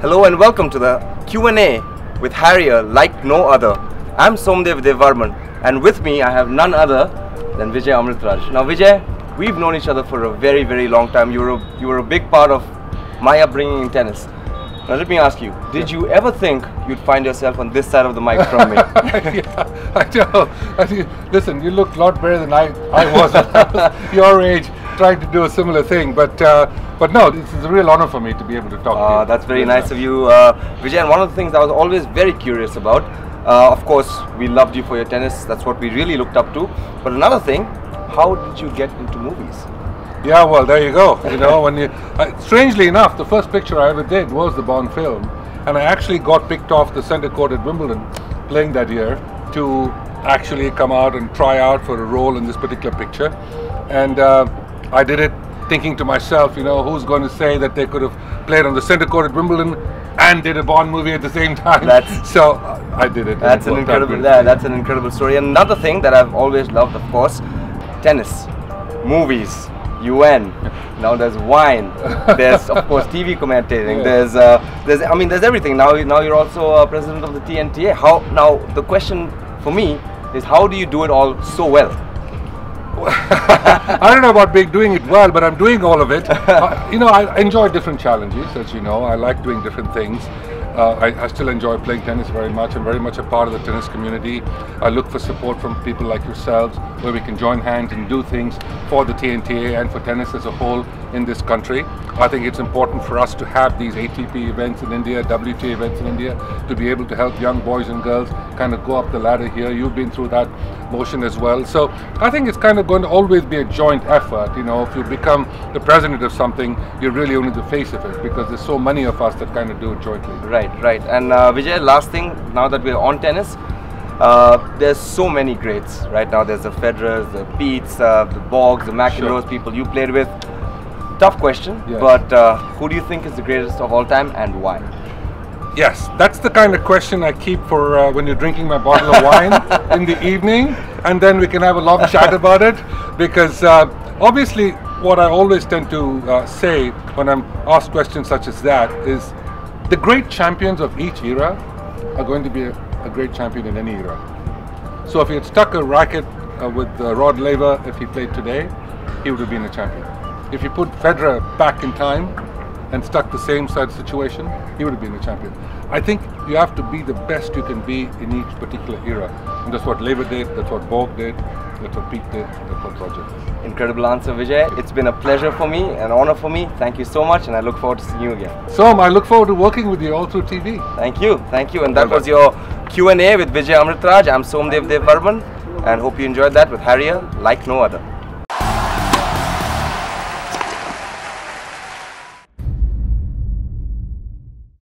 Hello and welcome to the Q&A with Harrier like no other. I'm Somdev Devvarman and with me I have none other than Vijay Amritraj. Now Vijay, we've known each other for a very, very long time. You were a big part of my upbringing in tennis. Now let me ask you, did you ever think you'd find yourself on this side of the mic from me? Yeah, I know. Listen, you look a lot better than I was at your age, trying to do a similar thing. But no, this is a real honor for me to be able to talk to you. That's very nice of you, Vijay. And one of the things I was always very curious about, of course, we loved you for your tennis. That's what we really looked up to. But another thing, how did you get into movies? Yeah, well, there you go. You know, when you strangely enough, the first picture I ever did was the Bond film, and I actually got picked off the centre court at Wimbledon, playing that year, to actually come out and try out for a role in this particular picture. And I did it thinking to myself, you know, who's going to say that they could have played on the centre court at Wimbledon and did a Bond movie at the same time? So I did it. That's an incredible story. And another thing that I've always loved, of course, tennis, movies, UN. Now there's wine. There's of course TV commentating. Yeah. There's everything. Now you're also president of the TNTA. Now the question for me is, how do you do it all so well? I don't know about doing it well, but I'm doing all of it. You know, I enjoy different challenges, as you know. I like doing different things. I still enjoy playing tennis very much. I'm very much a part of the tennis community. I look for support from people like yourselves, where we can join hands and do things for the TNTA and for tennis as a whole in this country. I think it's important for us to have these ATP events in India, WTA events in India, to be able to help young boys and girls kind of go up the ladder here. You've been through that motion as well. So I think it's kind of going to always be a joint effort. You know, if you become the president of something, you're really only the face of it, because there's so many of us that kind of do it jointly. Right. And Vijay, last thing, now that we're on tennis, there's so many greats right now. There's the Federers, the Petes, the Borgs, the McEnroes, people you played with. Tough question, yes. But who do you think is the greatest of all time and why? Yes, that's the kind of question I keep for when you're drinking my bottle of wine in the evening, and then we can have a long chat about it, because obviously what I always tend to say when I'm asked questions such as that is, the great champions of each era are going to be a great champion in any era. So if he had stuck a racket with Rod Laver, if he played today, he would have been a champion. If you put Federer back in time and stuck the same side situation, he would have been a champion. I think you have to be the best you can be in each particular era. And that's what Laver did, that's what Borg did, that's what Pete did, that's what Roger did. Incredible answer, Vijay. It's been a pleasure for me, an honor for me. Thank you so much, and I look forward to seeing you again. Som, I look forward to working with you all through TV. Thank you. And that was your Q&A with Vijay Amritraj. I'm Somdev Devvarman, and hope you enjoyed that with Harrier like no other.